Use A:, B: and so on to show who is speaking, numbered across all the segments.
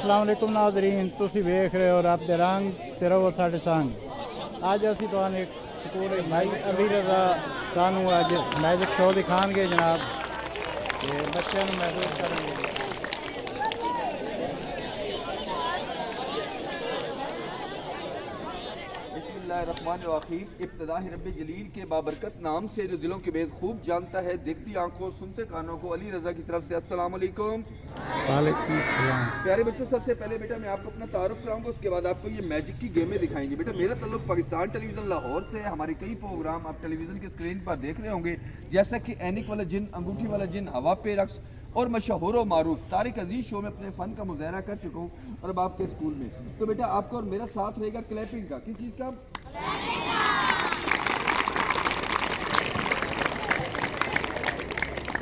A: अस्सलाम वालेकुम नाज़रीन, तुसी वेख रहे हो रब दे रंग ते रहो साडे संग। अज असी तुहानू एक स्कूल भाई अली रजा सानू अज मैजिक शो दिखाएंगे जनाब, ते बच्चों को महसूस करेंगे।
B: बिस्मिल्लाहिर्रहमानिर्रहीम। इब्तिदाई रब्बे जलील के बाबरकत नाम से जो दिलों के भेद खूब जानता है, देखती आंखों सुनते कानों को, अली रजा की तरफ से अस्सलाम वालेकुम।
A: वालेकुम सलाम।
B: प्यारे बच्चों, सबसे पहले बेटा मैं आपको अपना तारुफ कराऊंगा, उसके बाद आपको ये मैजिक की गेमें दिखाएंगे। बेटा मेरा ताल्लुक पाकिस्तान टेलीविज़न लाहौर से है। हमारे कई प्रोग्राम आप टेलीविज़न की स्क्रीन पर देख रहे होंगे, जैसा कि ऐनिक वाला जिन, अंगूठी वाला जिन, हवा पे रक्स और मशहूर व मारूफ तारिक अजीज शो में अपने फ़न का मुजाहरा कर चुका हूँ और अब आपके स्कूल में। तो बेटा आपका और मेरा साथ रहेगा क्लैपिंग का। किस चीज़ का?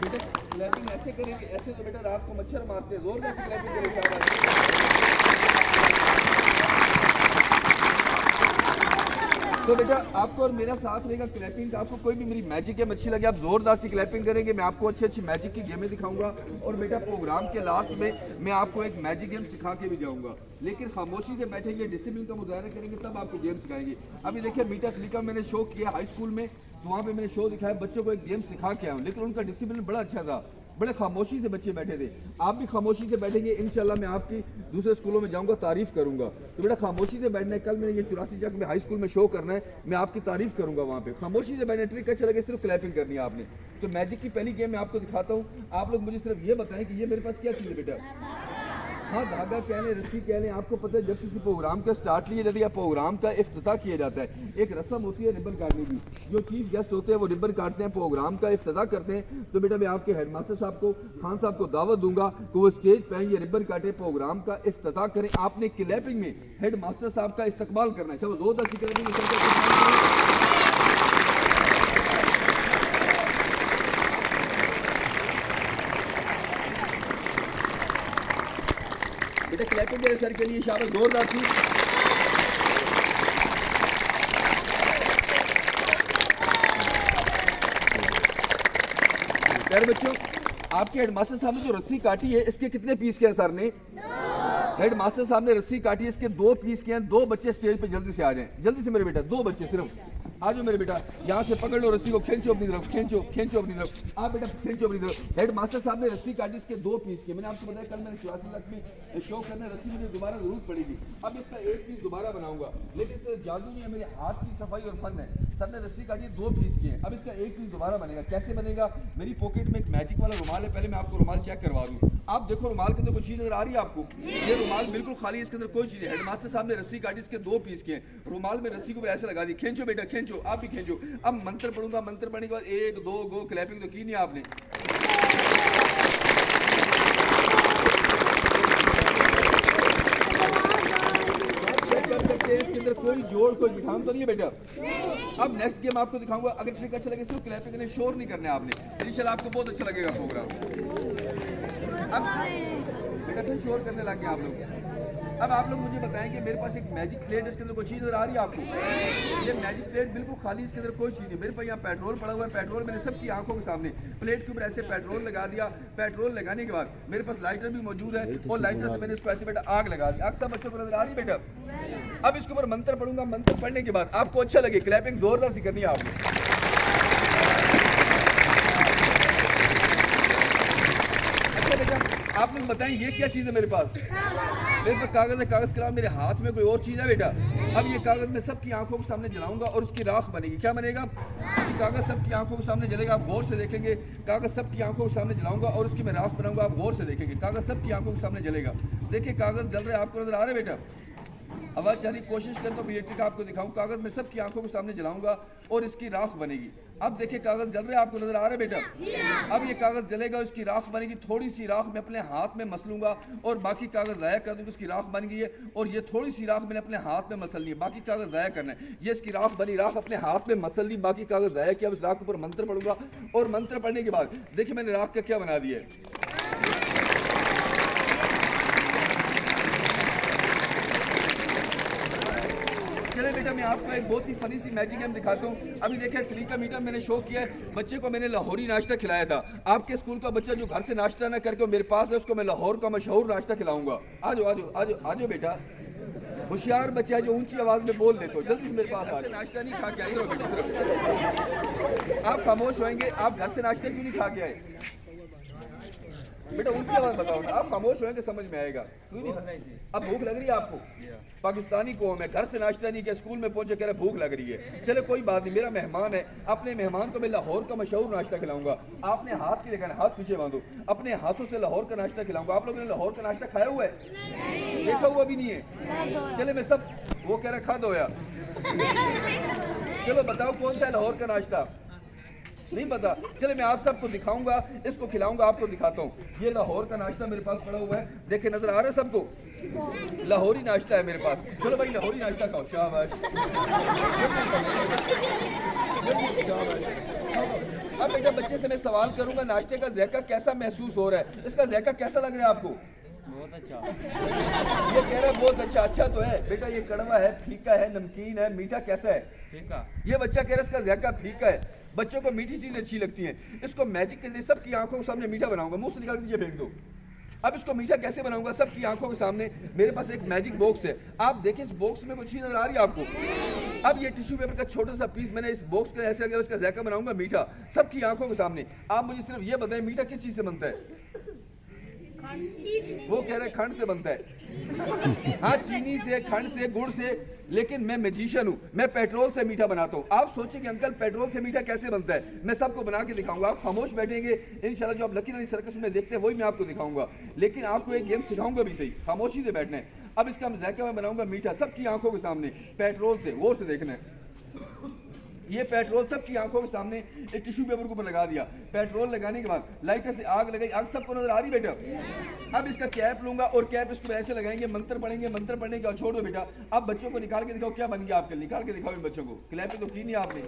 B: बेटा क्लैपिंग ऐसे करेंगे, ऐसे तो बेटा रात को मच्छर मारते हैं, जोरदार से क्लैपिंग करेंगे। तो बेटा आपको और मेरा साथ रहेगा क्लैपिंग का। आपको कोई भी मेरी मैजिक गेम अच्छी लगे, आप जोरदार से क्लैपिंग करेंगे। मैं आपको अच्छी अच्छी मैजिक की गेमें दिखाऊंगा और बेटा प्रोग्राम के लास्ट में मैं आपको एक मैजिक गेम सिखा के भी जाऊंगा, लेकिन खामोशी से बैठेंगे, डिसिप्लिन का मुजाहरा करेंगे, तब आपको गेम सिखाएंगे। अभी देखिए मीटा स्ली का मैंने शो किया हाई स्कूल में, तो वहाँ पे मैंने शो दिखाया, बच्चों को एक गेम सिखा के आया हूँ, लेकिन उनका डिसिप्लिन बड़ा अच्छा था, बड़े खामोशी से बच्चे बैठे थे। आप भी खामोशी से बैठेंगे, इंशाल्लाह मैं आपकी दूसरे स्कूलों में जाऊंगा, तारीफ करूंगा। तो बेटा खामोशी से बैठना है। कल मैंने ये 84 जग में हाई स्कूल में शो करना है, मैं आपकी तारीफ करूंगा वहाँ पे। खामोशी से बैठना, ट्रिक अच्छा लगे, सिर्फ क्लैपिंग करनी है आपने। तो मैजिक की पहली गेम मैं आपको दिखाता हूँ, आप लोग मुझे सिर्फ ये बताएं कि ये मेरे पास क्या चीज़ है बेटा। हाँ, धागा कह लें, रस्सी कह लें। आपको पता है जब किसी प्रोग्राम का स्टार्ट लिया जाता है या प्रोग्राम का इफ्तिताह किया जाता है, एक रस्म होती है रिबन काटने की। जो चीफ गेस्ट होते हैं वो रिबन काटते हैं, प्रोग्राम का इफ्तिताह करते हैं। तो बेटा मैं आपके हेडमास्टर साहब को, खान साहब को दावत दूंगा कि वो स्टेज पे आएंगे, रिबन काटे, प्रोग्राम का इफ्तिताह करें। आपने क्लैपिंग में हेडमास्टर साहब का इस्तकबाल करना है। सब जोरदार से क्लैपिंग। बेटा क्लैपिंग मेरे सर के लिए शाबाश, जोरदार थी। प्यारे बच्चों, आपके हेडमास्टर साहब ने जो रस्सी काटी है, इसके कितने पीस किए सर ने? हेडमास्टर साहब ने रस्सी काटी, इसके 2 पीस किए हैं। 2 बच्चे स्टेज पे जल्दी से आ जाएं, जल्दी से मेरे बेटा, 2 बच्चे सिर्फ आ जाओ मेरे बेटा। यहाँ से पकड़ लो रस्सी को, खींचो अपनी तरफ, खींचो खींचो अपनी तरफ। आप बेटा खींचो अपनी तरफ। हेड मास्टर साहब ने रस्सी काटी, इसके 2 पीस किए। मैंने आपको बताया कल मैंने 84 लाख में शो करना, रस्सी मुझे दोबारा जरूरत पड़ेगी। अब इसका 1 पीस दोबारा बनाऊंगा, लेकिन इसका जादू नहीं है, मेरे हाथ की सफाई और फन है। सर ने रस्सी काटी, 2 पीस किए। अब इसका 1 पीस दोबारा बनेगा। कैसे बनेगा? मेरी पॉकेट में एक मैजिक वाला रुमाल है, पहले मैं आपको रुमाल चेक करवा दूँ। आप देखो रुमाल के अंदर कोई चीज नजर आ रही है आपको? ये रुमाल बिल्कुल खाली है, इसके अंदर कोई चीज है। हेडमास्टर साहब ने रस्सी काटी, इसके 2 पीस किए। रुमाल में रस्सी को ऐसे लगा दी। खींचो बेटा खींचो, आप भी खींचो। अब मंत्र पढ़ूंगा, मंत्र पढ़ने के बाद 1 2 गो, क्लैपिंग तो की नहीं आपने। कर सकते हैं, इसके अंदर कोई जोड़ कोई बिठान तो नहीं है बेटा। अब नेक्स्ट गेम आपको दिखाऊंगा, अगर ट्रिक अच्छा लगे सिर्फ क्लैपिंग करने, शोर नहीं करने आपने। इंशाल्लाह आपको बहुत अच्छा लगेगा प्रोग्राम। अब बेटा फिर शोर करने लगे आप लोग। अब आप लोग मुझे बताएंगे, मेरे पास एक मैजिक प्लेट, इसके अंदर कोई चीज़ नजर आ रही है आपको? ये मैजिक प्लेट बिल्कुल खाली, इसके अंदर कोई चीज़ नहीं। मेरे पास यहाँ पेट्रोल पड़ा हुआ है, पेट्रोल मैंने सबकी आंखों के सामने प्लेट के ऊपर ऐसे पेट्रोल लगा दिया। पेट्रोल लगाने के बाद मेरे पास लाइटर भी मौजूद है, और लाइटर से मैंने इसको ऐसे बेटा आग लगा दी। आग सब बच्चों को नजर आ रही है बेटा। अब इसके ऊपर मंत्र पढ़ूंगा, मंत्र पढ़ने के बाद आपको अच्छा लगे, क्लैपिंग जोरदार सी करनी है आपने। अच्छा बेटा आप लोग बताएं ये क्या चीज़ है मेरे पास? मेरे पास कागज़ है, कागज़ के अलावा मेरे हाथ में कोई और चीज़ है बेटा? अब ये कागज़ मैं सबकी आंखों के सामने जलाऊंगा और उसकी राख बनेगी। क्या बनेगा? ये कागज़ सबकी आंखों के सामने जलेगा, आप गौर से देखेंगे। कागज़ सबकी आंखों के सामने जलाऊंगा और उसकी मैं राख बनाऊंगा, आप गौर से देखेंगे। कागज़ सबकी आंखों के सामने जलेगा। देखिए कागज़ जल रहा है, आपको नजर आ रहा है बेटा? आवाज़ चारी कोशिश करता हूँ ये ट्रिक आपको दिखाऊं। कागज़ में सबकी आंखों के सामने जलाऊंगा और इसकी राख बनेगी। अब देखिए कागज़ जल रहा है, आपको नजर आ रहा है बेटा? अब ये कागज़ जलेगा, उसकी राख बनेगी। थोड़ी सी राख मैं अपने हाथ में मसलूंगा और बाकी कागज़ ज़ाया कर दूंगा। उसकी राख बन गई है, और ये थोड़ी सी राख मैंने अपने हाथ में मसलनी है, बाकी कागज़ ज़ाया करना है। ये इसकी राख बनी, राख अपने हाथ में मसल ली, बाकी कागज़ ज़ाया किया। उस राख के ऊपर मंत्र पढ़ूंगा, और मंत्र पढ़ने के बाद देखिए मैंने राख का क्या बना दिया है। चले बेटा बेटा मैं आपको एक बहुत ही फनी सी मैजिक गेम दिखाता हूँ। अभी देखिए सलीका मीठा मैंने शो किया है, बच्चे को मैंने लाहौरी नाश्ता खिलाया था। आपके स्कूल का बच्चा जो घर से नाश्ता ना करके मेरे पास है, उसको मैं लाहौर का मशहूर नाश्ता खिलाऊंगा। आ जाओ आ जाओ आ जाओ आ जाओ बेटा, होशियार बच्चा है जो ऊंची आवाज में बोल लेते हो, जल्दी से मेरे पास आ जाओ। नाश्ता नहीं खा के आए बेटा, आप खामोश होंगे, आप घर से नाश्ता क्यों नहीं खा के आए बेटा? ऊंची आवाज बताओ ना, आप खामोश होंगे समझ में आएगा। क्यों नहीं खाना? अब भूख लग रही है आपको? पाकिस्तानी कौम है, घर से नाश्ता नहीं किया, स्कूल में पहुंचे कह रहे भूख लग रही है। चलो कोई बात नहीं, मेरा मेहमान है, अपने मेहमान को मैं लाहौर का मशहूर नाश्ता खिलाऊंगा। आपने हाथ की देखा, हाथ पीछे बांधो, अपने हाथों से लाहौर का नाश्ता खिलाऊंगा। आप लोगों ने लाहौर का नाश्ता खाया हुआ है? देखा हुआ भी नहीं है? चले मैं सब, वो कह रहा खा दो यार। चलो बताओ कौन सा है लाहौर का नाश्ता? नहीं पता? चले मैं आप सबको दिखाऊंगा, इसको खिलाऊंगा, आपको दिखाता हूँ। ये लाहौर का नाश्ता मेरे पास पड़ा हुआ है, देखे नजर आ रहा है सबको? लाहौरी नाश्ता है मेरे पास। चलो भाई लाहौरी नाश्ता खाओ, शाबाश। अब बेटा बच्चे से मैं सवाल करूंगा, नाश्ते का जायका कैसा महसूस हो रहा है? इसका जायका कैसा लग रहा है आपको?
C: बहुत अच्छा।
B: ये कह रहा है बहुत अच्छा। अच्छा तो है बेटा, ये कड़वा है, फीका है, नमकीन है, मीठा कैसा है?
C: फीका।
B: ये बच्चा कह रहा है इसका जायका फीका है। बच्चों को मीठी चीजें अच्छी लगती हैं। इसको मैजिक के जरिए सबकी आंखों के सामने मीठा बनाऊंगा। मुंह से निकाल दीजिए, फेंक दो। अब इसको मीठा कैसे बनाऊंगा सबकी आंखों के सामने? मेरे पास एक मैजिक बॉक्स है, आप देखिए इस बॉक्स में कुछ चीज नजर आ रही है आपको? अब ये टिश्यू पेपर का छोटा सा पीस मैंने इस बॉक्स के ऐसे लगा, इसका जायका बनाऊंगा मीठा सबकी आंखों के सामने। आप मुझे सिर्फ ये बताएं मीठा किस चीज से बनता है? वो कह रहे हैं खंड से बनता है। हाँ, चीनी से, खंड से, गुड़ से, लेकिन मैं मैजिशियन हूँ, मैं पेट्रोल से मीठा बनाता हूँ। आप सोचेंगे अंकल पेट्रोल से मीठा कैसे बनता है? मैं सबको बना के दिखाऊंगा। आप खामोश बैठेंगे, इंशाल्लाह जो आप लकी रानी सर्कस में देखते हैं वही मैं आपको दिखाऊंगा। लेकिन आपको एक गेम सिखाऊंगा भी सही, खामोशी से बैठना है। अब इसका जायका मैं बनाऊंगा मीठा सबकी आंखों के सामने, पेट्रोल से, गौर से देखना है। ये पेट्रोल सबकी आंखों के सामने एक टिश्यू पेपर के ऊपर लगा दिया। पेट्रोल लगाने के बाद लाइटर से आग लगाई, आग सबको नजर आ रही बेटा? अब इसका कैप लूंगा और कैप इसको ऐसे लगाएंगे, मंत्र पढ़ेंगे, मंत्र पढ़ने के बाद छोड़ दो बेटा। अब बच्चों को निकाल के दिखाओ क्या बन गया आपके, निकाल के दिखाओ इन बच्चों को। क्लैपिंग तो की नहीं आपने?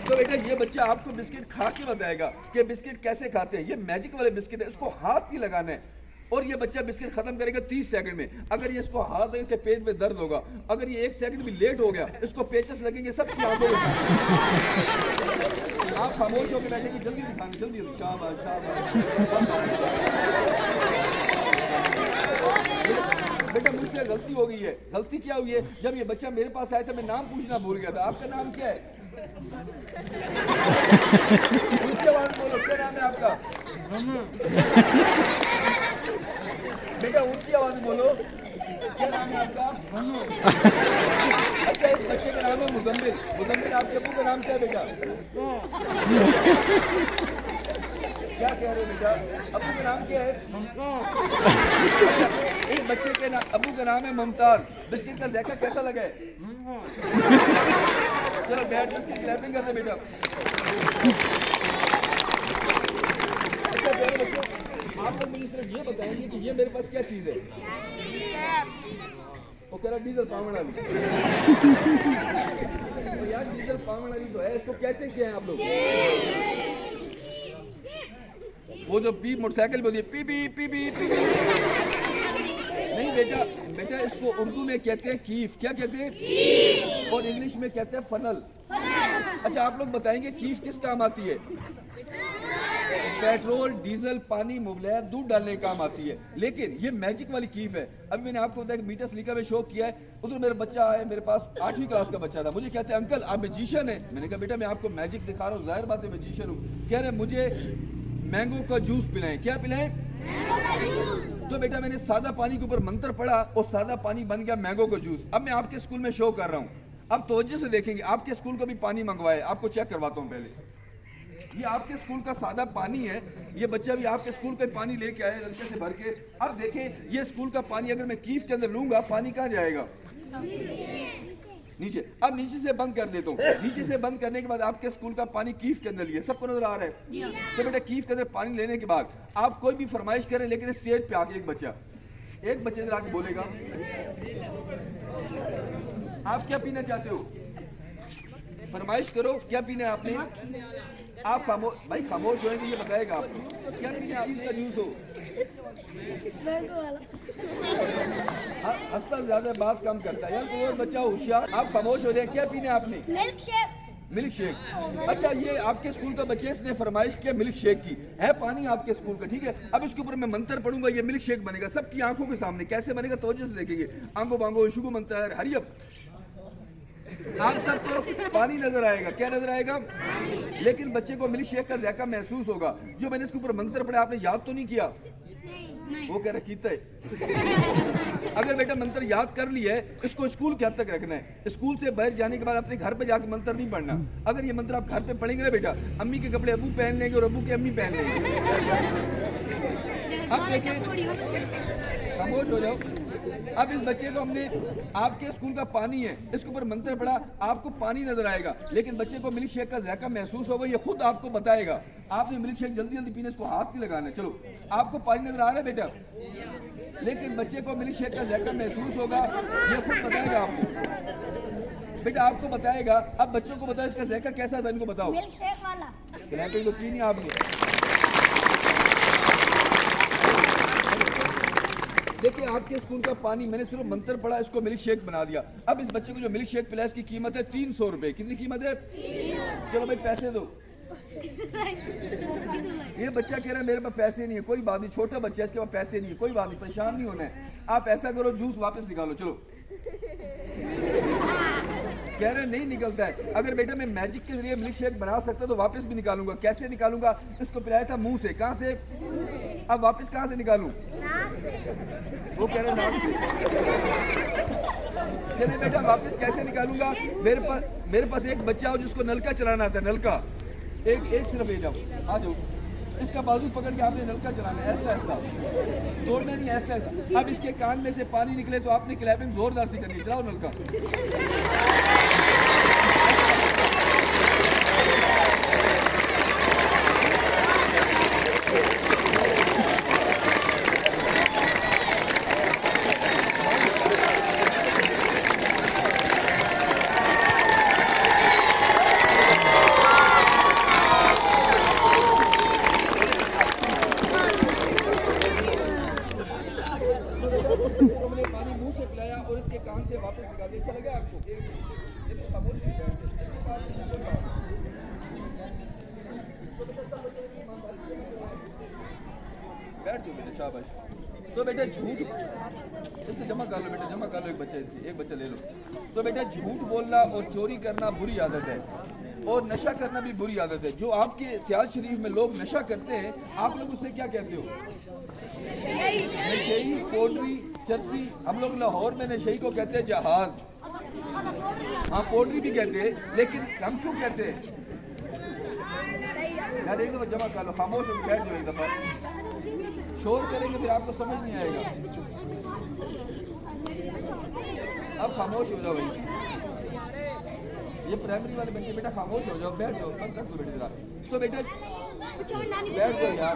B: तो बेटा ये बच्चा आपको बिस्किट खा के बताएगा कि बिस्किट कैसे खाते हैं। ये मैजिक वाले बिस्किट है, इसको हाथ ही लगाना है और ये बच्चा बिस्किट खत्म करेगा 30 सेकंड में। अगर ये इसको हाथ है, इसके पेट में दर्द होगा। अगर ये 1 सेकंड भी लेट हो गया, इसको पेचस लगेंगे सबकी आंखों में। आप खामोश होकर बैठेंगे, जल्दी दिखाएंगे, जल्दी जल्दी। शाबाश शाबाश बेटा, मुझसे गलती हो गई है। गलती क्या हुई है? जब ये बच्चा मेरे पास आया था मैं नाम पूछना भूल गया था। आपका नाम क्या है? उसके बाद बोलो क्या नाम है आपका? बेटा ऊंची आवाज में बोलो, क्या नाम है आपका? अच्छा, इस बच्चे का नाम है मुजम्मिल। मुजम्मिल, आपके अब्बू का नाम क्या है बेटा? क्या कह रहे हो बेटा? अब्बू का नाम क्या है? इस बच्चे के अब्बू का नाम है मुमताज। बिस्किट का जायका कैसा लगा है? चलो बैठ के क्लैपिंग करते बेटा। अच्छा प्यारे बच्चों, आप लोग मुझे सिर्फ ये बताएंगे कि ये मेरे पास क्या चीज है? वो कह रहा डीजल पावड़ वाली। तो यार डीजल पावड़ वाली तो है, इसको कहते क्या है आप लोग? वो जो पी मोटरसाइकिल बोलिए P B P B P B. नहीं बेटा, बेटा इसको उर्दू में कहते हैं कीफ। क्या कहते हैं? और इंग्लिश में कहते हैं फनल। अच्छा आप लोग बताएंगे कीफ किस काम आती है? पेट्रोल, डीजल, पानी, मुबलैद, दूध डालने का काम आती है। लेकिन ये मैजिक वाली कीफ है। अभी मैंने आपको बताया कि मीठा सलीका में शो किया है। उधर मेरा बच्चा आया, मेरे पास 8वीं क्लास का बच्चा था। मुझे कहते हैं अंकल आप मैजिशियन है। मैंने कहा बेटा मैं आपको मैजिक दिखा रहा हूँ, जाहिर बात है मैजिशियन हूँ। कह रहे मुझे मैंगो का जूस पिलाएं। क्या पिलाएं? तो बेटा मैंने सादा पानी के ऊपर मंत्र पढ़ा और सादा पानी बन गया मैंगो का जूस। अब मैं आपके स्कूल में शो कर रहा हूँ, अब तवज्जो से देखेंगे। आपके स्कूल का भी पानी मंगवाए, आपको चेक करवाता हूँ। पहले ये आपके स्कूल का सादा पानी है। ये बच्चा भी आपके स्कूल का पानी लेके आया नलके से भर के। अब देखें ये स्कूल का पानी अगर मैं कीफ के अंदर लूंगा, पानी कहाँ जाएगा? नीचे। अब नीचे से बंद कर देता हूँ। नीचे से बंद करने के बाद आपके स्कूल का पानी कीफ के अंदर लिया, सबको नजर आ रहा है? तो बेटा कीफ के अंदर पानी लेने के बाद आप कोई भी फरमाइश करें, लेकिन स्टेज पे आके एक बच्चे इधर आके बोलेगा आप क्या पीना चाहते हो? फरमाइश करो, क्या पीना है आपने? आप खामोश भाई, खामोश होएंगे ये बताएगा आपको क्या पीना है आप, इसका जूस हो। हंसता ज्यादा बात कम करता है यार, कोई और बच्चा होशियार। आप खामोश हो जाए, क्या पीना है आपने?
C: Milk shake.
B: Milk shake. अच्छा, ये आपके स्कूल का बच्चे ने फरमाइश किया मिल्क शेक की, है पानी आपके स्कूल का, ठीक है। अब इसके ऊपर मैं मंत्र पढ़ूंगा, ये मिल्क शेक बनेगा सबकी आंखों के सामने। कैसे बनेगा तवज्जो से देखेंगे। आंगो बांगो शुगु मंत्र हरियप, आप सबको पानी नजर आएगा। क्या नजर आएगा? लेकिन बच्चे को मिल्क शेक का जायका महसूस होगा। जो मैंने इसके ऊपर मंत्र पढ़ा आपने याद तो नहीं किया? वो कह रहा कीता है। अगर बेटा मंत्र याद कर लिया है, इसको स्कूल के हद तक रखना है। स्कूल से बाहर जाने के बाद अपने घर पे जाकर मंत्र नहीं पढ़ना। अगर ये मंत्र आप घर पे पढ़ेंगे ना बेटा, अम्मी के कपड़े अबू पहन लेंगे और अबू के अम्मी पहन लेंगे। अब देखिए, खामोश हो जाओ। अब इस बच्चे को हमने, आपके स्कूल का पानी है, इसके ऊपर मंत्र पढ़ा, आपको पानी नजर आएगा, लेकिन बच्चे को मिल्क शेक का जायका महसूस होगा, ये खुद आपको बताएगा। आपने मिल्क शेक जल्दी जल्दी पीने, इसको हाथ नहीं लगाना। चलो, आपको पानी नजर आ रहा है बेटा, लेकिन बच्चे को मिल्क शेक का जायका महसूस होगा, ये खुद बताएगा आपको। बेटा आपको बताएगा। अब बच्चों को बताओ इसका जायका कैसा था, इनको बताओ।
C: मिल्क शेक वाला।
B: क्लैपिंग तो की नहीं आपने। देखिए, आपके स्कूल का पानी मैंने सिर्फ मंत्र पढ़ा, इसको मिल्क शेक बना दिया। अब इस बच्चे को जो मिल्क शेक पिलाया, इसकी कीमत है 300 रुपए। कितनी कीमत है? चलो भाई पैसे दो। ये बच्चा कह रहा है मेरे पास पैसे नहीं है। कोई बात नहीं, छोटा बच्चा है, इसके पास पैसे नहीं है, कोई बात नहीं, परेशान नहीं होना है। आप ऐसा करो, जूस वापस निकालो। चलो, कह रहे नहीं निकलता है। अगर बेटा मैं मैजिक के जरिए मिल्क शेक बना सकता तो वापस भी निकालूंगा। कैसे निकालूंगा? इसको पिलाया था मुंह से। कहां से? अब वापस कहां से निकालूं? वो कह रहे नाक से। चले बेटा, वापस कैसे निकालूंगा? मेरे पास एक बच्चा हो जिसको नलका चलाना आता है। नलका एक सिर्फ ले जाओ, आ जाओ। इसका बाजू पकड़ के आपने नलका चलाना है, ऐसा ऐसा, तोड़ना नहीं, ऐसा ऐसा। अब इसके कान में से पानी निकले तो आपने क्लैपिंग जोरदार से करनी। चलाओ नलका। हमने पानी मुंह से पिलाया और इसके कान से वापस निकाल दिया। अच्छा लगा आपको? बैठ जाओ बेटा, शाबाश। तो बेटा झूठ, इससे जमा कर लो बेटा, जमा कर लो। एक बच्चा ले लो। तो बेटा झूठ बोलना और चोरी करना बुरी आदत है, और नशा करना भी बुरी आदत है। जो आपके सियाल शरीफ में लोग नशा करते हैं, आप लोग उससे क्या कहते हो? नशई, पोल्ट्री, चरसी। हम लोग लाहौर में नशई को कहते हैं जहाज। हाँ, पोल्ट्री भी कहते हैं, लेकिन हम क्यों कहते हैं? यार एक दफा जमा कर लो, खामोश हो बैठ जाओ। एक दफा शोर करेंगे फिर आपको समझ नहीं आएगा। अब खामोश हो जाओ भाई। ये प्राइमरी वाले बच्चे, बेटा खामोश हो जाओ, बैठ जाओ, बंद कर दो बेटे जरा। तो बेटा बैठ जाओ यार,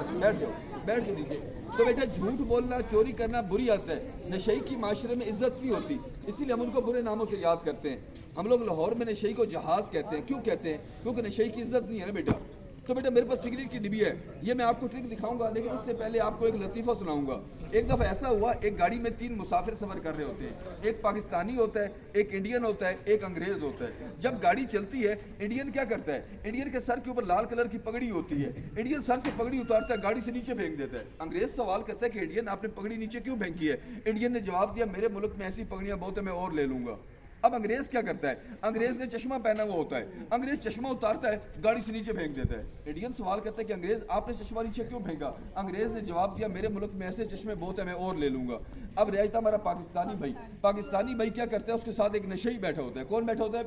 B: बैठ जाओ नीचे। तो बेटा झूठ बोलना, चोरी करना बुरी आदत है। नशई की माशरे में इज्जत नहीं होती, इसीलिए हम उनको बुरे नामों से याद करते हैं। हम लोग लाहौर में नशई को जहाज कहते हैं। क्यों कहते हैं? क्योंकि नशई की इज्जत नहीं है ना बेटा। तो बेटा मेरे पास सिगरेट की डिब्बी है, ये मैं आपको ट्रिक दिखाऊंगा, लेकिन उससे पहले आपको एक लतीफ़ा सुनाऊंगा। एक दफ़ा ऐसा हुआ, एक गाड़ी में 3 मुसाफिर सफ़र कर रहे होते हैं। एक पाकिस्तानी होता है, एक इंडियन होता है, एक अंग्रेज़ होता है। जब गाड़ी चलती है, इंडियन क्या करता है? इंडियन के सर के ऊपर लाल कलर की पगड़ी होती है। इंडियन सर से पगड़ी उतारता है, गाड़ी से नीचे फेंक देता है। अंग्रेज़ सवाल करता है कि इंडियन आपने पगड़ी नीचे क्यों फेंकी है? इंडियन ने जवाब दिया, मेरे मुल्क में ऐसी पगड़ियाँ बहुत है, मैं और ले लूँगा। अब अंग्रेज क्या करता है? अंग्रेज ने चश्मा पहना हुआ होता है, अंग्रेज चश्मा उतारता है, गाड़ी से नीचे फेंक देता है। इंडियन सवाल करता है कि अंग्रेज आपने चश्मा नीचे क्यों फेंका? अंग्रेज ने जवाब दिया, मेरे मुल्क में ऐसे चश्मे बहुत है, मैं और ले लूंगा। अब रहता हमारा पाकिस्तानी भाई। पाकिस्तानी भाई क्या करता है? उसके साथ एक नशई बैठा होता है। कौन बैठा होता है?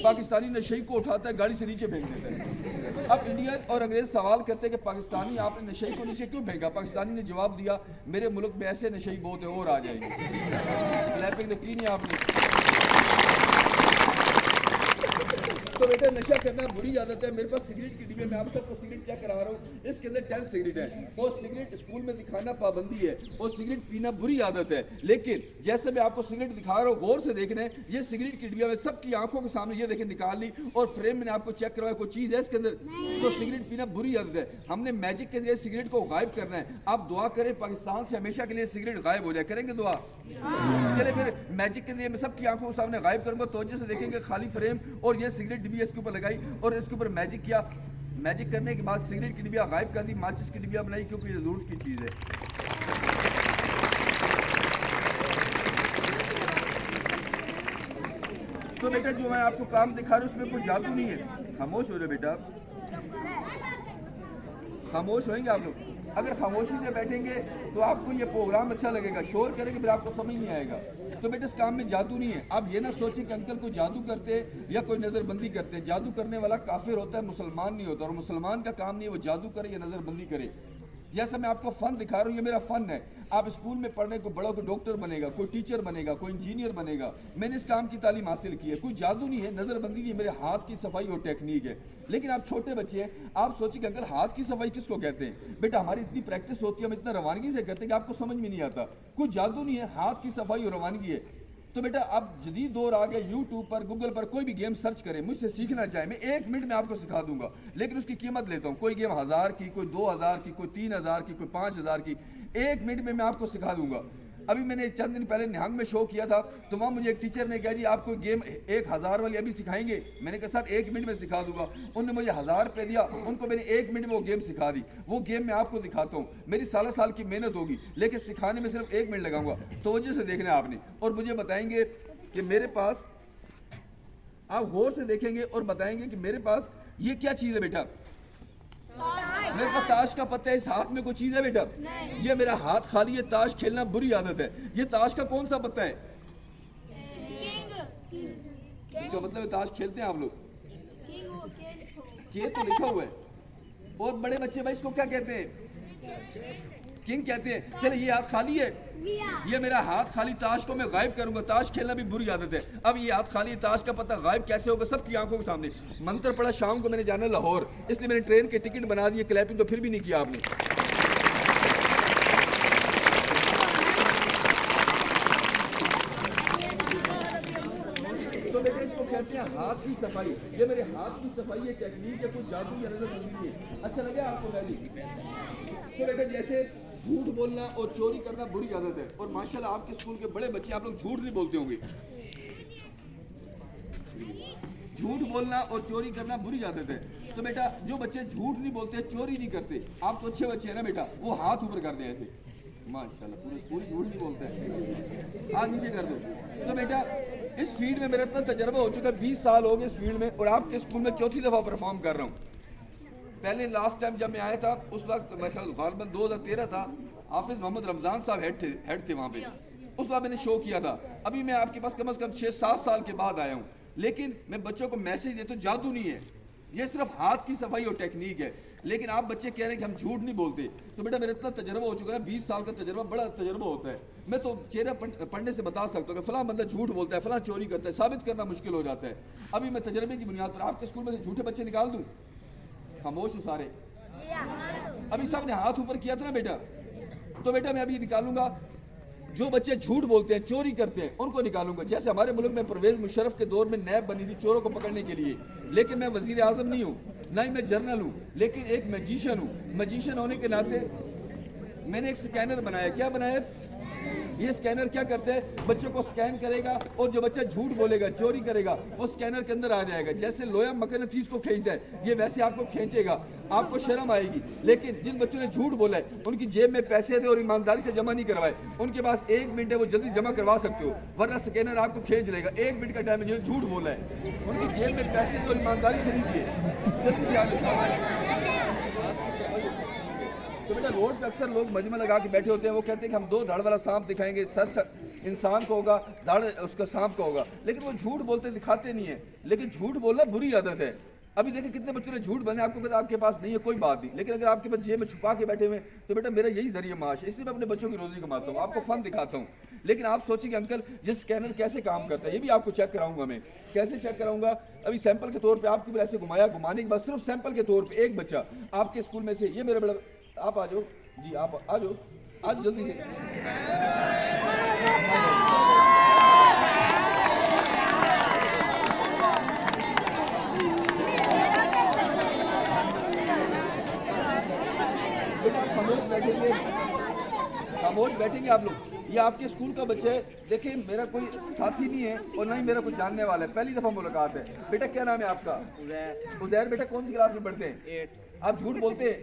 B: पाकिस्तानी नशई को उठाता है, गाड़ी से नीचे फेंक देता है। अब इंडियन और अंग्रेज सवाल करते हैं कि पाकिस्तानी आपने नशई को नीचे क्यों फेंका? पाकिस्तानी ने जवाब दिया, मेरे मुल्क में ऐसे नशई बहुत है, और आ जाएंगे। क्लैपिंग तो की नहीं आपने? तो बेटा नशा करना बुरी आदत है। मेरे पास सिगरेट की डिब्बे में आप सबको सिगरेट चेक करा रहा हूँ, इसके अंदर 10 सिगरेट है और सिगरेट स्कूल में दिखाना पाबंदी है और सिगरेट पीना बुरी आदत है। लेकिन जैसे मैं आपको सिगरेट दिखा रहा हूँ, गौर से देखने, ये सिगरेट की डिब्बे में सबकी आंखों के सामने ये देखें निकाल ली और फ्रेम में आपको चेक करवाया कोई चीज है इसके अंदर, तो सिगरेट पीना बुरी आदत है। हमने मैजिक के जरिए सिगरेट को गायब करना है। आप दुआ करें पाकिस्तान से हमेशा के लिए सिगरेट गायब हो जाए, करेंगे दुआ? चले फिर मैजिक के जरिए मैं सबकी आंखों के सामने गायब करूंगा, तवज्जो से देखेंगे खाली फ्रेम और ये सिगरेट डिब्बी इसके ऊपर लगाई और इसके ऊपर मैजिक किया। मैजिक करने के बाद सिगरेट की डिब्बिया गायब कर दी, माचिस की डिब्बिया बनाई क्योंकि ये जरूरत की चीज है। तो बेटा जो मैं आपको काम दिखा रहा हूँ उसमें कोई जादू नहीं है। खामोश हो रहे बेटा, खामोश होंगे आप लोग। अगर खामोशी से बैठेंगे तो आपको ये प्रोग्राम अच्छा लगेगा, शोर करेंगे फिर आपको समझ नहीं आएगा। तो बेटा इस काम में जादू नहीं है। आप ये ना सोचें कि अंकल कोई जादू करते हैं या कोई नज़रबंदी करते हैं। जादू करने वाला काफिर होता है, मुसलमान नहीं होता। और मुसलमान का काम नहीं है वो जादू करे या नज़रबंदी करे। जैसा मैं आपको फन दिखा रहा हूँ, ये मेरा फन है। आप स्कूल में पढ़ने को बड़ा कोई डॉक्टर बनेगा, कोई टीचर बनेगा, कोई इंजीनियर बनेगा। मैंने इस काम की तालीम हासिल की है। कोई जादू नहीं है, नज़रबंदी नहीं है, मेरे हाथ की सफाई और टेक्निक है। लेकिन आप छोटे बच्चे हैं, आप सोचिए कि अंकल हाथ की सफाई किसको कहते हैं? बेटा हमारी इतनी प्रैक्टिस होती है, हम इतना रवानगी से करते हैं कि आपको समझ में नहीं आता। कोई जादू नहीं है, हाथ की सफाई और रवानगी है। तो बेटा अब जदीद दौर आ गया, यूट्यूब पर गूगल पर कोई भी गेम सर्च करें, मुझसे सीखना चाहे, मैं 1 मिनट में आपको सिखा दूंगा। लेकिन उसकी कीमत लेता हूँ। कोई गेम 1000 की, कोई 2000 की, कोई 3000 की, कोई 5000 की। 1 मिनट में मैं आपको सिखा दूंगा। अभी मैंने चंद दिन पहले निहंग में शो किया था, तो वहाँ मुझे एक टीचर ने कहा जी आपको गेम 1000 वाली अभी सिखाएंगे। मैंने कहा सर 1 मिनट में सिखा दूंगा। उन्होंने मुझे 1000 रुपये दिया, उनको मैंने 1 मिनट में वो गेम सिखा दी। वो गेम मैं आपको दिखाता हूँ, मेरी साल की मेहनत होगी लेकिन सिखाने में सिर्फ 1 मिनट लगाऊंगा। तो वजह से देखना है आपने और मुझे बताएंगे कि मेरे पास, आप गौर से देखेंगे और बताएंगे कि मेरे पास ये क्या चीज़ है बेटा। मेरे पास ताश का पत्ता है, इस हाथ में कोई चीज है बेटा? ये मेरा हाथ खाली है, ताश खेलना बुरी आदत है। ये ताश का कौन सा पत्ता है? इसका मतलब ताश खेलते हैं आप लोग? के तो लिखा हुआ है। और बड़े बच्चे भाई इसको क्या कहते हैं? किंग कहते हैं। चले ये हाथ खाली है, ये मेरा हाथ खाली, ताश को मैं गायब करूंगा। ताश खेलना भी बुरी आदत है। अब ये हाथ खाली, ताश का पता गायब कैसे होगा? सबकी आंखों के सामने। मंत्र पड़ा, शाम को मैंने जाना लाहौर, इसलिए मैंने ट्रेन के टिकट बना दिए, क्लैपिंग तो फिर भी नहीं किया आपने। तो बेटे इसको कहते हैं हाथ की सफाई। ये मेरे हाथ की सफाई है, टेक्निक है, कुछ जादू या नजरबंदी है। अच्छा लगा आपको पहली? तो बेटे जैसे झूठ बोलना और चोरी करना बुरी आदत है। और माशाल्लाह आपके स्कूल के बड़े बच्चे, आप लोग झूठ नहीं बोलते होंगे। झूठ बोलना और चोरी करना बुरी आदत है। तो बेटा जो बच्चे झूठ नहीं बोलते, चोरी नहीं करते, आप तो अच्छे बच्चे हैं ना बेटा, वो हाथ ऊपर कर दे ऐसे, माशाल्लाह पूरी झूठ नहीं बोलते हैं, हाथ नीचे कर दो। तो बेटा इस फील्ड में मेरा इतना तजर्बा हो चुका है, 20 साल हो गए इस फील्ड में और आपके स्कूल में चौथी दफ़ा परफॉर्म कर रहा हूँ। पहले लास्ट टाइम जब मैं आया था उस वक्त मेरे ख्याल गालिबन 2013 था, हाफिज मोहम्मद रमज़ान साहब हेड थे वहाँ पे, उस वक्त मैंने शो किया था। अभी मैं आपके पास कम से कम 6-7 साल के बाद आया हूँ, लेकिन मैं बच्चों को मैसेज देता हूँ जादू नहीं है, ये सिर्फ हाथ की सफाई और टेक्निक है। लेकिन आप बच्चे कह रहे हैं कि हम झूठ नहीं बोलते। तो बेटा मेरा इतना तजर्बा हो चुका है, 20 साल का तजर्बा, बड़ा तजर्बा होता है। मैं तो चेहरा पढ़ने से बता सकता हूँ कि फलां बंदा झूठ बोलता है, फलां चोरी करता है, साबित करना मुश्किल हो जाता है। अभी मैं तजर्बे की बुनियाद पर आपके स्कूल में से झूठे बच्चे निकाल दूँ? खामोश हो सारे। अभी सबने हाथ ऊपर किया था ना बेटा, तो बेटा मैं अभी निकालूंगा जो बच्चे झूठ बोलते हैं, चोरी करते हैं, उनको निकालूंगा। जैसे हमारे मुल्क में परवेज मुशर्रफ के दौर में नैब बनी थी चोरों को पकड़ने के लिए, लेकिन मैं वजीर आजम नहीं हूँ, ना ही मैं जर्नल हूँ, लेकिन एक मैजिशियन हूँ। मैजिशियन होने के नाते मैंने एक स्कैनर बनाया। क्या बनाया? ये स्कैनर क्या करते हैं, बच्चों को स्कैन करेगा और जो बच्चा झूठ बोलेगा, चोरी करेगा, वो स्कैनर के अंदर आ जाएगा। जैसे लोया मकनतीस को खींचता है, ये वैसे आपको खींचेगा, आपको शर्म आएगी। लेकिन जिन बच्चों ने झूठ बोला है, उनकी जेब में पैसे थे और ईमानदारी से जमा नहीं करवाए, उनके पास 1 मिनट है, वो जल्दी जमा करवा सकते हो, वरना स्कैनर आपको खींच लेगा। 1 मिनट का टाइम है। जिन्होंने झूठ बोला है, उनकी जेब में पैसे थे और ईमानदारी से नहीं किए, जल्दी से आगे। तो बेटा रोड पे अक्सर लोग मजमा लगा के बैठे होते हैं, वो कहते हैं कि हम 2 धड़ वाला सांप दिखाएंगे, सर इंसान को होगा, धड़ उसका सांप का होगा, लेकिन वो झूठ बोलते दिखाते नहीं है। लेकिन झूठ बोलना बुरी आदत है। अभी देखिए कितने बच्चों ने झूठ बने, आपको कहता आपके पास नहीं है, कोई बात नहीं, लेकिन अगर आपके पास जेब में छुपा के बैठे हुए तो बेटा मेरा यही जरिए माश है, इसलिए मैं अपने बच्चों की रोजी कमाता हूँ, आपको फन दिखाता हूँ। लेकिन आप सोचिए अंकल ये स्कैनर कैसे काम करता है, ये भी आपको चेक कराऊंगा मैं। कैसे चेक कराऊंगा, अभी सैंपल के तौर पे आपको भी ऐसे घुमाया, घुमाने के बाद सिर्फ सैंपल के तौर पे एक बच्चा आपके स्कूल में से, ये मेरा बड़ा, आप आ जाओ जी, आप आ जाओ आज जल्दी से। खामोश बैठेंगे आप लोग। ये आपके स्कूल का बच्चा है, देखिए मेरा कोई साथी नहीं है और ना ही मेरा कुछ जानने वाला है, पहली दफा मुलाकात है। बेटा क्या नाम है आपका? उजैर। बेटा कौन सी क्लास में पढ़ते हैं?
C: 8।
B: आप झूठ बोलते हैं?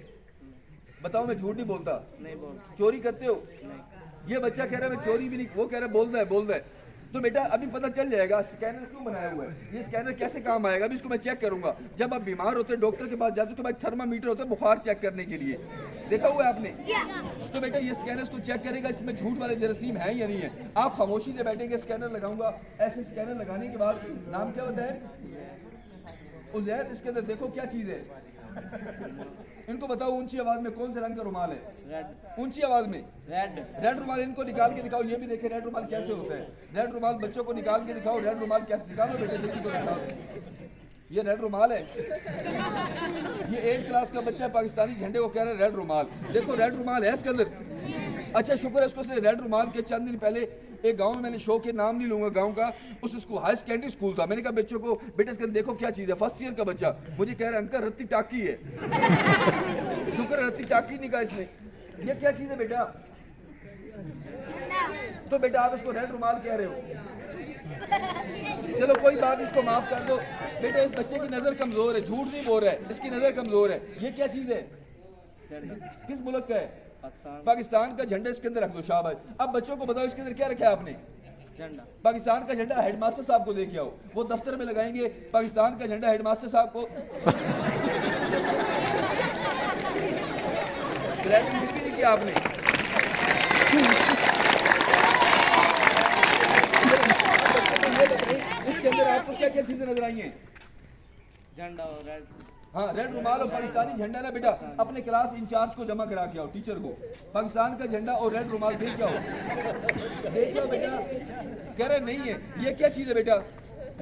B: बताओ मैं झूठ नहीं बोलता।
C: नहीं बोलता।
B: चोरी करते हो?
C: नहीं।
B: ये बच्चा कह रहा है मैं चोरी भी नहीं, वो कह रहा है बोल रहा है। तो बेटा अभी पता चल जाएगा स्कैनर क्यों बनाया हुआ है, ये स्कैनर कैसे काम आएगा, अभी इसको मैं चेक करूंगा। जब आप बीमार होते हैं डॉक्टर के पास जाते हो तो भाई थर्मामीटर होता है बुखार चेक करने के लिए, देखा हुआ है आपने? तो बेटा ये स्कैनर को चेक करेगा इसमें झूठ वाले जरासीम है या नहीं है। आप खामोशी से बैठेंगे, स्कैनर लगाऊंगा, ऐसे स्कैनर लगाने के बाद नाम क्या बताए? उजैर। इसके अंदर देखो क्या चीज है, इनको बताओ ऊंची आवाज में कौन से रंग का रुमाल है?
C: रेड।
B: ऊंची आवाज में
C: रेड।
B: रेड रुमाल। इनको निकाल के दिखाओ, ये भी देखे रेड रुमाल कैसे होता है। रेड रुमाल बच्चों को निकाल के दिखाओ, रेड रुमाल कैसे, निकालो बेटे जल्दी को दिखाओ। ये रेड रुमाल है, ये 8 क्लास का बच्चा है, पाकिस्तानी झंडे को कह रहा है रेड रुमाल। देखो रेड रुमाल है इसके अंदर। अच्छा शुक्र है इसको रेड रुमाल के चंद दिन पहले एक गांव में, मैंने शो के नाम नहीं लूंगा गांव का, उस स्कूल हाई सेकेंडरी स्कूल था, मैंने कहा बच्चों को बेटा इसके अंदर देखो क्या चीज है। फर्स्ट ईयर का बच्चा मुझे कह रहा है अंकल रत्ती टाकी है। शुक्र है रत्ती टाकी नहीं कहा इसने। ये क्या चीज है बेटा? तो बेटा आप इसको रेड रुमाल कह रहे हो, चलो कोई बात, इसको माफ कर दो। बेटा इस बच्चे की नजर कमजोर है, झूठ नहीं बोल रहा है, इसकी नजर कमजोर है। ये क्या चीज है, किस मुल्क का है? पाकिस्तान का झंडा इसके अंदर रख दो, शाबाश। अब बच्चों को बताओ इसके अंदर क्या रखा है आपने?
C: झंडा।
B: पाकिस्तान का झंडा हेडमास्टर साहब को लेके आओ, वो दफ्तर में लगाएंगे पाकिस्तान का झंडा हेडमास्टर साहब को। ग्रेजुएट भी नहीं किया आपने। इसके अंदर आपको क्या क्या चीजें नजर आई हैं?
C: झंडा और रेड।
B: हाँ रेड रुमाल और पाकिस्तानी झंडा ना बेटा, अपने क्लास इंचार्ज को जमा करा के आओ, टीचर को। पाकिस्तान का झंडा और रेड रुमाल देख के आओ, देख आओ बेटा। कह रहे नहीं है, ये क्या चीज है बेटा?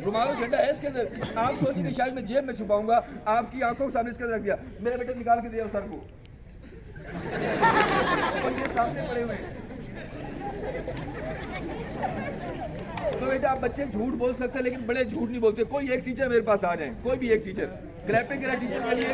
B: रुमाल और झंडा है इसके अंदर। आप सोचिए शायद मैं जेब में छुपाऊंगा, आपकी आंखों के सामने इसके अंदर रख दिया। मेरा बेटा निकाल के दिया सर को, और ये सामने पड़े हुए हैं। तो बेटा आप बच्चे झूठ बोल सकते हैं लेकिन बड़े झूठ नहीं बोलते। कोई एक टीचर मेरे पास आ जाए, कोई भी एक टीचर, क्लैपिंग करा टीचर के लिए।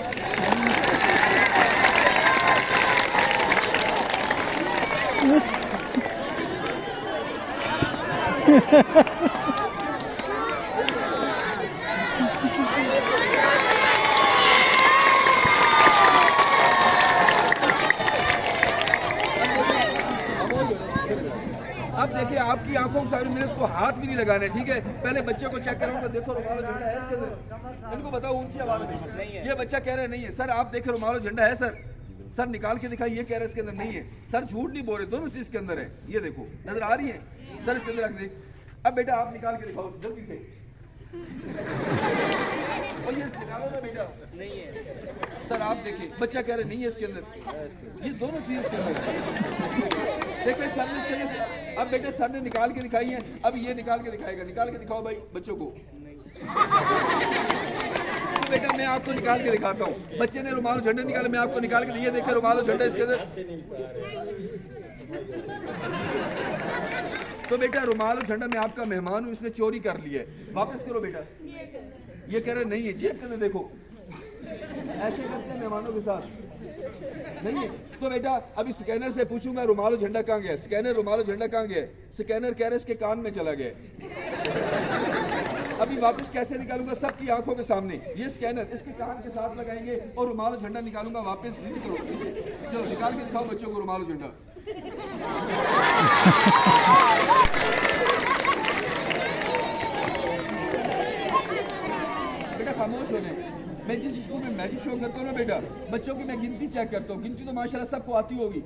B: अब देखिए आपकी आंखों के सामने मैंने इसको हाथ भी नहीं लगाने, ठीक है? पहले बच्चे को चेक कराऊंगा, देखो रुमाल झंडा है इसके अंदर। इनको बताओ ऊंची आवाज में। ये बच्चा कह रहा है नहीं है। सर आप देखे रुमाल झंडा है सर, सर निकाल के दिखाई। ये कह रहा है इसके अंदर नहीं है। सर झूठ नहीं बोल रहे, दोनों चीज इसके अंदर है। ये देखो नजर आ रही है सर, इसके अंदर रख दे। अब बेटा आप निकाल के दिखाओ जल्दी से। और ये निकालो ना बेटा,
C: नहीं है।
B: सर आप देखिए बच्चा कह रहे नहीं है इसके अंदर, ये दोनों चीज इसके अंदर। देखिए सर ने इसके अंदर, अब बेटे सर ने निकाल के दिखाई है, अब ये निकाल के दिखाएगा। निकाल के दिखाओ भाई बच्चों को। तो बेटा मैं आपको निकाल के दिखाता हूँ। बच्चे ने रुमाल झंडा निकाला, मैं आपको निकाल के, ये देखिए रुमाल झंडा इसके अंदर। तो बेटा रुमाल और झंडा, मैं आपका मेहमान हूँ, इसने चोरी कर लिया है, वापस करो बेटा। ये कह रहे नहीं है, जेब के अंदर देखो। ऐसे करते हैं मेहमानों के साथ, नहीं है। तो बेटा अभी स्कैनर से पूछूंगा रुमाल और झंडा कहाँ गया? स्कैनर रुमाल और झंडा कहाँ गया? स्कैनर कह रहे इसके कान में चला गया। अभी वापस कैसे निकालूंगा? सबकी आंखों के सामने ये स्कैनर इसके कान के साथ लगाएंगे और रुमाल और झंडा निकालूंगा वापस। चलो निकाल के दिखाओ बच्चों को रुमाल और झंडा। बेटा खामोश हो जाए। मैं जिस स्कूल में मैजिक शो करता हूँ ना बेटा, बच्चों की मैं गिनती चेक करता हूँ। गिनती तो माशाल्लाह सबको आती होगी।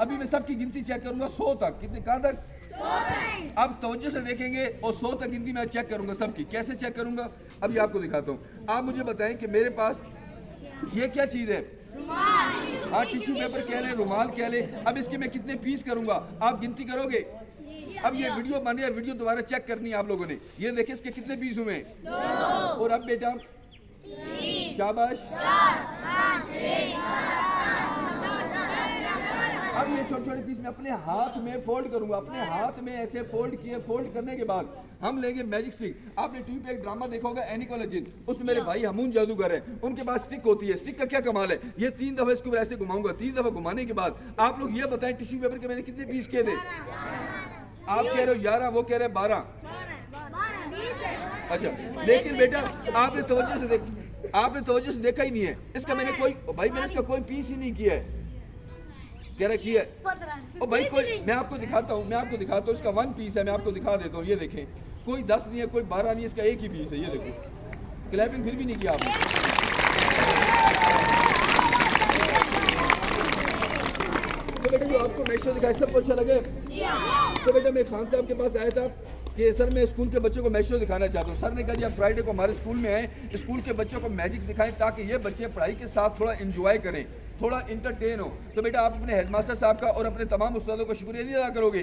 B: अभी मैं सबकी गिनती चेक करूंगा 100 तक। कितने कहाँ तक? अब तवज्जो से देखेंगे और 100 तक गिनती मैं चेक करूंगा सबकी। कैसे चेक करूंगा अभी आपको दिखाता हूँ। आप मुझे बताएं कि मेरे पास ये क्या चीज़ है? हाँ, टिश्यू पेपर कह लें, रुमाल कह लें। अब इसके मैं कितने पीस करूंगा आप गिनती करोगे? अब ये वीडियो बन रही है, वीडियो दोबारा चेक करनी है आप लोगों ने। ये देखिए इसके कितने पीस हुए हैं। और अब बेटा शाबाश। अब ये छोटे छोटे पीस में अपने हाथ में फोल्ड करूंगा। अपने हाथ में ऐसे फोल्ड किए, फोल्ड करने के बाद हम लेंगे मैजिक स्टिक। आपने टीवी पे एक ड्रामा देखा होगा एनिकोलॉजिन, उसमें मेरे भाई हमून जादूगर है, उनके पास स्टिक होती है। स्टिक का क्या कमाल है, ये 3 दफा इसको ऐसे घुमाऊंगा। 3 दफा घुमाने के बाद आप लोग ये बताएं टिश्यू पेपर के मैंने कितने पीस किए थे? आप कह रहे हो 11, वो कह रहे हैं 12। अच्छा, लेकिन बेटा आपने तवज्जो से देखा ही नहीं है। इसका मैंने इसका कोई पीस ही नहीं किया है। कह रहा किया है ओ भाई, कोई मैं आपको दिखाता हूँ। इसका 1 पीस है, मैं आपको दिखा देता हूँ। ये देखें, कोई 10 नहीं है, कोई 12 नहीं है, इसका एक ही पीस है। ये देखो, क्लैपिंग फिर भी नहीं किया आपने। तो बेटा जो आपको मैं शो दिखाया सबको अच्छा लगे? तो बेटा मैं खान साहब के पास आया था कि सर मैं स्कूल के बच्चों को मैजिक शो दिखाना चाहता हूँ। सर ने कहा जी आप फ्राइडे को हमारे स्कूल में आए, स्कूल के बच्चों को मैजिक दिखाएं ताकि ये बच्चे पढ़ाई के साथ थोड़ा एंजॉय करें, थोड़ा इंटरटेन हो। तो बेटा आप अपने हेडमास्टर साहब का और अपने तमाम उस्तादों का शुक्रिया नहीं अदा करोगे?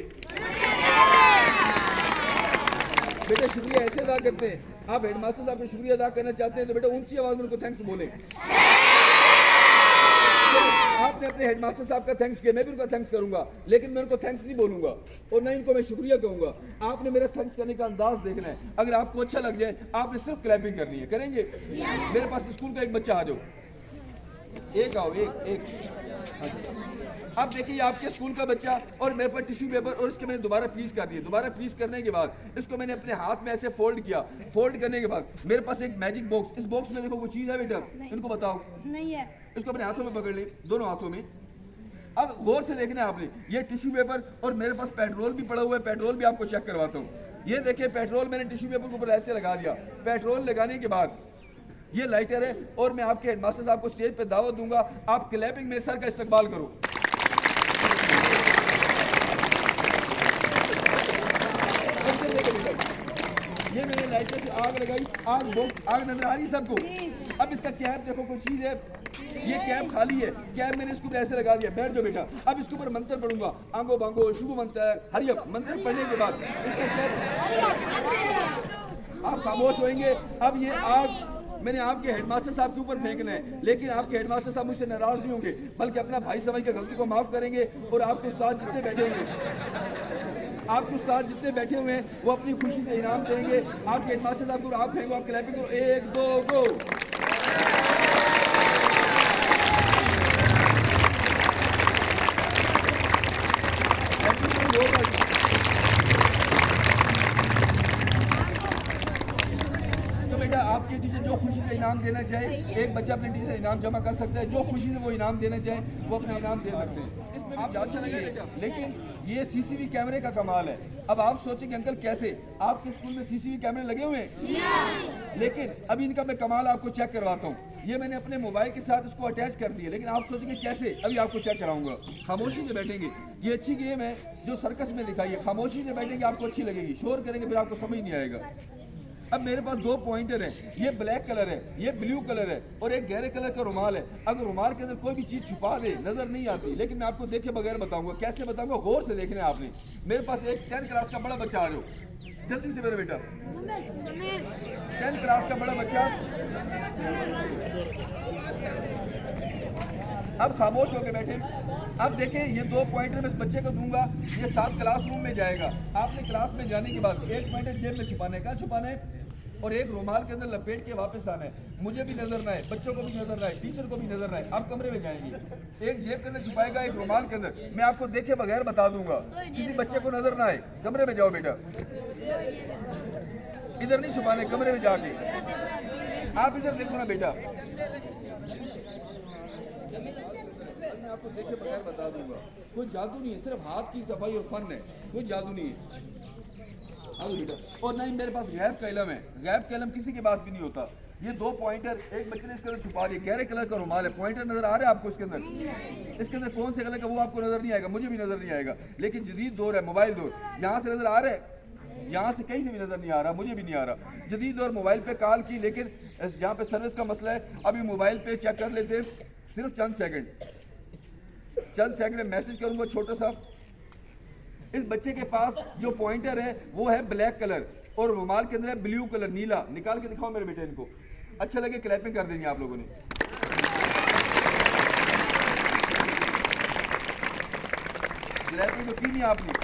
B: बेटा शुक्रिया ऐसे अदा करते हैं। आप हेडमास्टर साहब का शुक्रिया अदा करना चाहते हैं तो बेटा ऊंची आवाज में उनको थैंक्स बोले। आपने अपने हेडमास्टर साहब का थैंक्स किया, मैं भी उनका थैंक्स करूंगा, लेकिन मैं उनको थैंक्स नहीं बोलूंगा और ना इनको मैं शुक्रिया कहूंगा। आपने मेरा थैंक्स करने का अंदाज देखना है। अगर आपको अच्छा लग जाए आपने सिर्फ क्लैपिंग करनी है। करेंगे? मेरे पास स्कूल का एक बच्चा आ जाओ, एक आओ, एक। अब देखिए आपके स्कूल का बच्चा और मेरे पास टिश्यू पेपर और इसके मैंने दोबारा पीस कर दिए। दोबारा पीस करने के बाद इसको मैंने अपने हाथ में ऐसे फोल्ड किया। फोल्ड करने के बाद मेरे पास एक मैजिक बॉक्स, इस बॉक्स में देखो कोई चीज है बेटा? इनको बताओ।
D: नहीं है।
B: इसको अपने हाथों में पकड़ ले, दोनों हाथों में। अब गौर से देखना है आपने, ये टिश्यू पेपर और मेरे पास पेट्रोल भी पड़ा हुआ है। पेट्रोल भी आपको चेक करवाता हूँ। ये देखिए पेट्रोल मैंने टिश्यू पेपर के ऊपर ऐसे लगा दिया। पेट्रोल लगाने के बाद ये लाइटर है और मैं आपके हेडमास्टर साहब को स्टेज पे दावत दूंगा, आप क्लैपिंग में सर का इस्तेमाल करो। ये मैंने लाइटर से आग लगाई, आग नजर आ रही सबको? अब इसका कैप देखो, कोई चीज है, ये कैप खाली है। कैप मैंने इसके ऊपर ऐसे लगा दिया। बैठ जाओ बेटा। अब इसके ऊपर मंत्र पढ़ूंगा, आंगो बांगो शुभ मंत्र है हरियम। मंत्र पढ़ने के बाद इसका कैप आप खामोश होंगे। अब ये आग मैंने आपके हेडमास्टर साहब के ऊपर फेंकना है, लेकिन आपके हेडमास्टर साहब मुझसे नाराज नहीं होंगे, बल्कि अपना भाई समझ के गलती को माफ करेंगे। और आपके उस्ताद जितने बैठे हुए हैं वो अपनी खुशी से इनाम देंगे। आपके हेडमास्टर साहब को आप फेंको, आप क्लैपिंग करो, 1 2 गो। आपके टीचर जो खुशी से इनाम देना चाहे, एक बच्चा अपने टीचर इनाम जमा कर सकता है। जो खुशी से वो इनाम देना चाहे वो अपना इनाम दे सकते हैं। इसमें आप अच्छा लगेगा। लेकिन ये सीसीटीवी कैमरे का कमाल है। अब आप सोचेंगे अंकल कैसे? आपके स्कूल में सीसीटीवी कैमरे लगे हुए हैं? लेकिन अभी इनका मैं कमाल आपको चेक करवाता हूँ। ये मैंने अपने मोबाइल के साथ इसको अटैच कर दिया, लेकिन आप सोचेंगे कैसे? अभी आपको चेक कराऊंगा। खामोशी से बैठेंगे। ये अच्छी गेम है जो सर्कस में दिखाई है। खामोशी से बैठेंगे, आपको अच्छी लगेगी। शोर करेंगे फिर आपको समझ नहीं आएगा। अब मेरे पास 2 पॉइंटर हैं। ये ब्लैक कलर है, ये ब्लू कलर है और एक गहरे कलर का रुमाल है। अगर रुमाल के अंदर कोई भी चीज छुपा दे नजर नहीं आती, लेकिन मैं आपको देखे बगैर बताऊंगा। कैसे बताऊंगा? गौर से देखना है आपने। मेरे पास एक 10th क्लास का बड़ा बच्चा आ जाओ जल्दी से मेरे बेटा। 10th क्लास का बड़ा बच्चा। अब खामोश होकर बैठे। अब देखें ये 2 पॉइंटर मैं इस बच्चे को दूंगा, ये 7 क्लासरूम में जाएगा। आपने क्लास में जाने के बाद 1 पॉइंटर जेब में छुपाना है। क्या छुपाना है? और एक रुमाल के अंदर लपेट के वापस आना है। मुझे भी नजर ना आए, बच्चों को भी नजर ना आए, टीचर को भी नजर ना आए। आप कमरे में जाएंगे, एक जेब के अंदर छुपाएगा, एक रुमाल के अंदर। मैं आपको देखे बगैर बता दूंगा, किसी बच्चे को नजर ना आए। कमरे में जाओ बेटा, इधर नहीं छुपाने, कमरे में जाके आप इधर देखो ना बेटा। मैं आपको देखे बगैर बता दूंगा, कोई जादू नहीं है, सिर्फ हाथ की सफाई और फन है, कोई जादू नहीं है। बेटा और नहीं मेरे पास गैब का इलम है। गैब का इलम किसी के पास भी नहीं होता। ये 2 पॉइंटर, एक बच्चे ने इसके अंदर छुपा दिया, गहरे कलर का रुमाल है, पॉइंटर नजर आ रहा है आपको इसके अंदर? इसके अंदर कौन से कलर का वो आपको नजर नहीं आएगा, मुझे भी नजर नहीं आएगा। लेकिन जदीद दौर है, मोबाइल दौर, यहाँ से नजर आ रहा है, यहाँ से कहीं से भी नजर नहीं आ रहा, मुझे भी नहीं आ रहा। जदीद दौर मोबाइल पे कॉल की, लेकिन यहाँ पे सर्विस का मसला है। अभी मोबाइल पे चेक कर लेते हैं, सिर्फ चंद सेकंड में मैसेज करूंगा छोटा सा। इस बच्चे के पास जो पॉइंटर है वो है ब्लैक कलर और रुमाल के अंदर है ब्लू कलर, नीला। निकाल के दिखाओ मेरे बेटे इनको, अच्छा लगे क्लैपिंग कर देंगे आप लोगों ने। क्लैपिंग तो की नहीं आपने।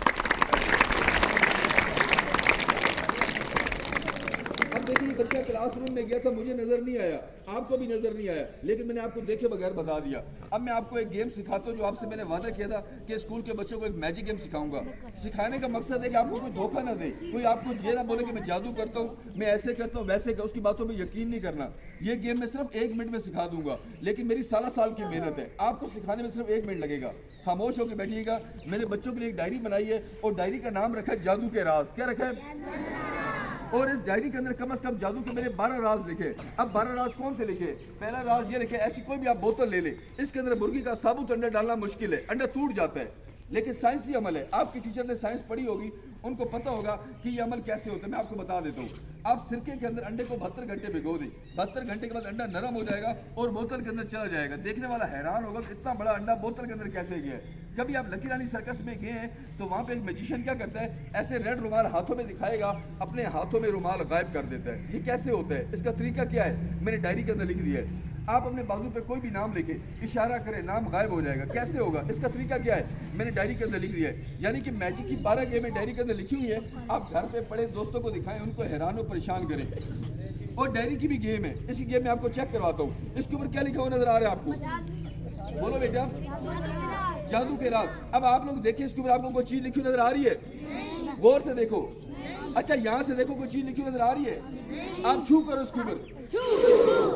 B: अब देखिए बच्चा क्लासरूम में गया था, मुझे नजर नहीं आया, आपको भी नजर नहीं आया, लेकिन मैंने आपको देखे बगैर बता दिया। अब मैं आपको एक गेम सिखाता हूँ जो आपसे मैंने वादा किया था कि स्कूल के बच्चों को एक मैजिक गेम सिखाऊंगा। सिखाने का मकसद है कि आपको कोई धोखा ना दे, कोई आपको ये ना बोले कि मैं जादू करता हूँ, मैं ऐसे करता हूँ वैसे कर, उसकी बातों में यकीन नहीं करना। ये गेम मैं सिर्फ 1 मिनट में सिखा दूंगा, लेकिन मेरी साल की मेहनत है, आपको सिखाने में सिर्फ 1 मिनट लगेगा। खामोश होकर बैठिएगा। मैंने बच्चों के लिए एक डायरी बनाई है और डायरी का नाम रखा है जादू के राज। क्या रखा है? और इस डायरी के अंदर कम से कम जादू के मेरे 12 राज लिखे। अब 12 राज कौन से लिखे? पहला राज ये लिखे, ऐसी कोई भी आप बोतल ले ले, इसके अंदर मुर्गी का साबुत अंडा डालना मुश्किल है, अंडा टूट जाता है, लेकिन साइंसी अमल है। आपके टीचर ने साइंस पढ़ी होगी, उनको पता होगा कि ये अमल कैसे होता है। मैं आपको बता देता हूँ। आप सिरके के अंदर अंडे को 72 घंटे भिगो दें, 72 घंटे के बाद अंडा नरम हो जाएगा और बोतल के अंदर चला जाएगा। देखने वाला हैरान होगा कि इतना बड़ा अंडा बोतल के अंदर कैसे गया है। कभी आप लकी रानी सर्कस में गए हैं तो वहाँ पे एक मैजिशियन क्या करता है, ऐसे रेड रुमाल हाथों में दिखाएगा, अपने हाथों में रुमाल गायब कर देता है। ये कैसे होता है? इसका तरीका क्या है मैंने डायरी के अंदर लिख दिया है। आप अपने बाजू पे कोई भी नाम लिखे, इशारा करें, नाम गायब हो जाएगा। कैसे होगा? इसका तरीका क्या है मैंने डायरी के अंदर लिख दिया है। यानी कि मैजिक की 12 गेमें डायरी के अंदर लिखी हुई है। आप घर पे पढ़े, दोस्तों को दिखाएं, उनको हैरान और परेशान करें। और डायरी की भी गेम है, इसी गेम में आपको चेक करवाता हूँ। इसके ऊपर क्या लिखा हुआ नजर आ रहा है आपको? बोलो बेटा, जादू के राज। अब आप लोग देखिए, इसके ऊपर आपको कोई चीज लिखी नजर आ रही है? गौर से देखो। अच्छा, यहाँ से देखो, कोई चीज लिखी नजर आ रही है? आप छू करो इसके ऊपर,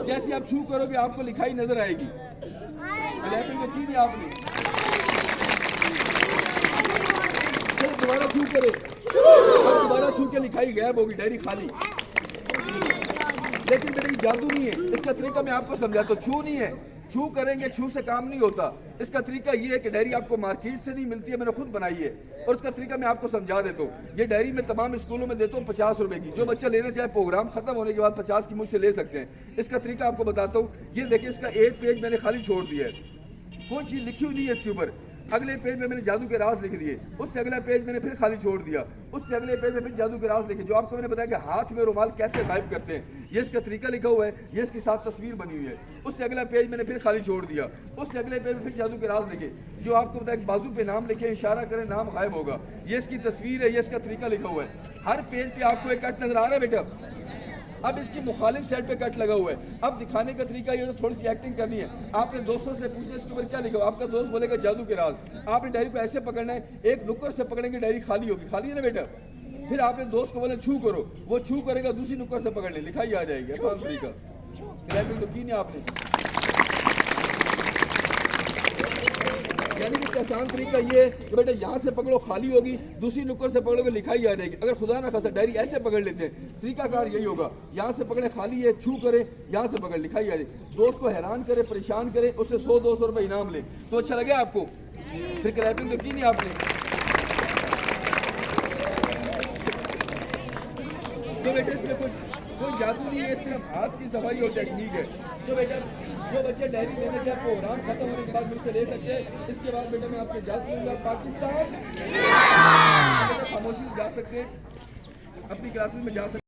B: जैसे आप छू करोगे आपको लिखाई नजर आएगी। क्लैपिंग की नहीं आपने? दोबारा छू करे, दोबारा छू के लिखाई गायब होगी, डायरी खाली। लेकिन बेटा जादू नहीं है, इसका तरीका मैं आपको समझाता हूँ। छू नहीं है, छू करेंगे, छू से काम नहीं होता। इसका तरीका ये है कि डायरी आपको मार्केट से नहीं मिलती है, मैंने खुद बनाई है। और इसका तरीका मैं आपको समझा देता हूँ। ये डायरी मैं तमाम स्कूलों में देता हूँ 50 रुपए की। जो बच्चा लेना चाहे प्रोग्राम खत्म होने के बाद 50 की मुझसे ले सकते हैं। इसका तरीका आपको बताता हूँ। ये देखिए, इसका एक पेज मैंने खाली छोड़ दिया है, कोई चीज़ लिखी हुई नहीं है इसके ऊपर। अगले पेज में मैंने जादू के राज लिख दिए, उससे अगला पेज मैंने फिर खाली छोड़ दिया, उससे अगले पेज में फिर जादू के राज लिखे। जो आपको मैंने बताया कि हाथ में रुमाल कैसे गायब करते हैं, ये इसका तरीका लिखा हुआ है, ये इसके साथ तस्वीर बनी हुई है। उससे अगला पेज मैंने फिर खाली छोड़ दिया, उससे अगले पेज में फिर जादू के राज लिखे। जो आपको बताया कि बाजू पे नाम लिखे, इशारा करें, नाम गायब होगा, ये इसकी तस्वीर है, ये इसका तरीका लिखा हुआ है। हर पेज पे आपको एक कट नजर आ रहा है बेटा। अब इसकी मुखालिफ साइड पे कट लगा हुआ है। अब दिखाने का तरीका ये, थोड़ी सी एक्टिंग करनी है। आपने दोस्तों से पूछना इसके ऊपर क्या लिखा हो, आपका दोस्त बोलेगा जादू के राज। आपने डायरी को ऐसे पकड़ना है, एक नुक्कड़ से पकड़ेंगे डायरी खाली होगी, खाली है ना बेटा। फिर आपने दोस्त को बोले छू करो, वो छू करेगा, दूसरी नुक्कड़ से पकड़ ले, लिखाई आ जाएगी। आसान तरीका, क्लैपिंग तो की नहीं आपने। यानी कि आसान तरीका ये है कि बेटा यहाँ से पकड़ो, खाली होगी, दूसरी नुक्कड़ से पकड़ोगे, लिखाई आ जाएगी। अगर खुदा ना खासा डायरी ऐसे पकड़ लेते हैं, तरीकाकार यही होगा। यहाँ से पकड़े, खाली है, छू करे, यहाँ से पकड़, लिखाई आ जाएगी। दोस्त को हैरान करे, परेशान करे, उससे 100-200 रुपये इनाम ले, तो अच्छा लगे आपको? फिर क्लैपिंग तो की नहीं आपने। तो बेटा इसमें कोई जादू नहीं है, सिर्फ हाथ की सफाई और टेक्निक है। तो बेटा जो बच्चे डायरी लेने से प्रोग्राम खत्म होने के बाद मुझसे ले सकते हैं। इसके बाद बेटा मैं आपसे इजाजत दूंगा। पाकिस्तान खामोशी जा सकते हैं, अपनी क्लासेस में जा सकते हैं।